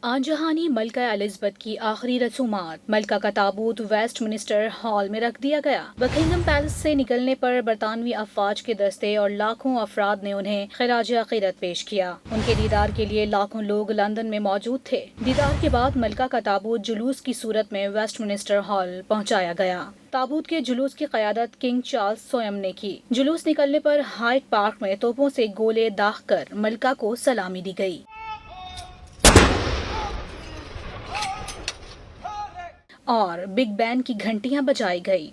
آنجہانی ملکہ Elizabeth کی آخری رسومات۔ ملکہ کا تابوت ویسٹ منسٹر ہال میں رکھ دیا گیا۔ بکنگھم پیلس سے نکلنے پر برطانوی افواج کے دستے اور لاکھوں افراد نے انہیں خراج عقیدت پیش کیا۔ ان کے دیدار کے لیے لاکھوں لوگ لندن میں موجود تھے۔ دیدار کے بعد ملکہ کا تابوت جلوس کی صورت میں ویسٹ منسٹر ہال پہنچایا گیا۔ تابوت کے جلوس کی قیادت کنگ چارلس سوئم نے کی۔ جلوس نکلنے پر ہائیڈ پارک میں توپوں سے گولے داغ کر ملکہ کو سلامی دی گئی اور بگ بین کی گھنٹیاں بجائی گئی۔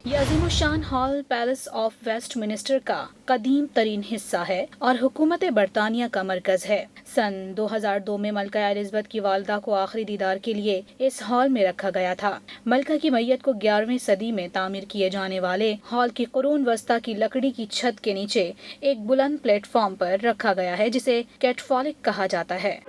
یہ عظیم الشان hall palace of Westminster کا قدیم ترین حصہ ہے اور حکومت برطانیہ کا مرکز ہے۔ سن 2002 میں ملکہ الزبتھ کی والدہ کو آخری دیدار کے لیے اس ہال میں رکھا گیا تھا۔ ملکہ کی میت کو 11ویں صدی میں تعمیر کیے جانے والے ہال کی قرون وسطی کی لکڑی کی چھت کے نیچے ایک بلند پلیٹ فارم پر رکھا گیا ہے جسے کیٹفالک کہا جاتا ہے۔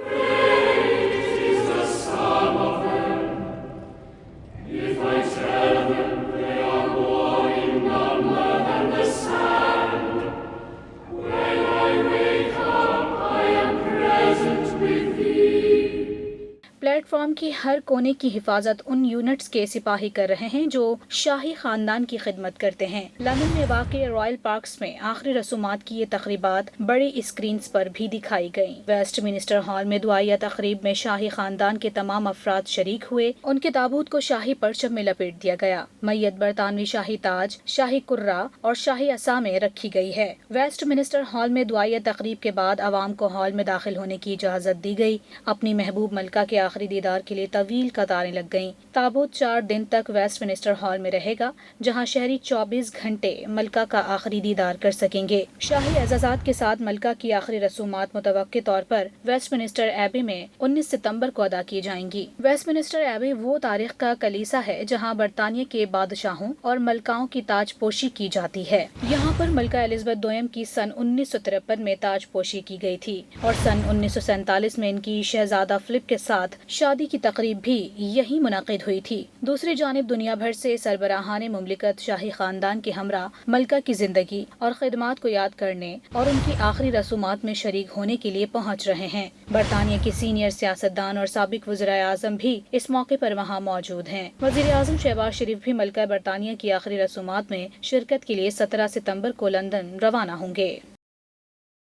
پلیٹ فارم کی ہر کونے کی حفاظت ان یونٹس کے سپاہی کر رہے ہیں جو شاہی خاندان کی خدمت کرتے ہیں۔ لندن میں واقع رائل پارکس میں آخری رسومات کی یہ تقریبات بڑی اسکرینز پر بھی دکھائی گئیں۔ ویسٹ منسٹر ہال میں دعائیہ تقریب میں شاہی خاندان کے تمام افراد شریک ہوئے۔ ان کے تابوت کو شاہی پرچم میں لپیٹ دیا گیا۔ میت برطانوی شاہی تاج، شاہی کرہ اور شاہی عصا میں رکھی گئی ہے۔ ویسٹ منسٹر ہال میں دعائیہ تقریب کے بعد عوام کو ہال میں داخل ہونے کی اجازت دی گئی۔ اپنی محبوب ملکہ کے آخری دیدار کے لیے طویل قطاریں لگ گئیں۔ تابوت 4 دن تک ویسٹ منسٹر ہال میں رہے گا جہاں شہری 24 گھنٹے ملکہ کا آخری دیدار کر سکیں گے۔ شاہی اعزازات کے ساتھ ملکہ کی آخری رسومات متوقع طور پر ویسٹ منسٹر ایبی میں 19 ستمبر کو ادا کی جائیں گی۔ ویسٹ منسٹر ایبی وہ تاریخ کا کلیسا ہے جہاں برطانیہ کے بادشاہوں اور ملکاؤں کی تاج پوشی کی جاتی ہے۔ یہاں پر ملکہ الزبتھ دوئم کی سن 1953 میں تاج پوشی کی گئی تھی اور سن 1947 میں ان کی شہزادہ فلپ کے ساتھ شادی کی تقریب بھی یہی منعقد ہوئی تھی۔ دوسری جانب دنیا بھر سے سربراہان مملکت شاہی خاندان کے ہمراہ ملکہ کی زندگی اور خدمات کو یاد کرنے اور ان کی آخری رسومات میں شریک ہونے کے لیے پہنچ رہے ہیں۔ برطانیہ کے سینئر سیاستدان اور سابق وزرائے اعظم بھی اس موقع پر وہاں موجود ہیں۔ وزیر اعظم شہباز شریف بھی ملکہ برطانیہ کی آخری رسومات میں شرکت کے لیے 17 ستمبر کو لندن روانہ ہوں گے۔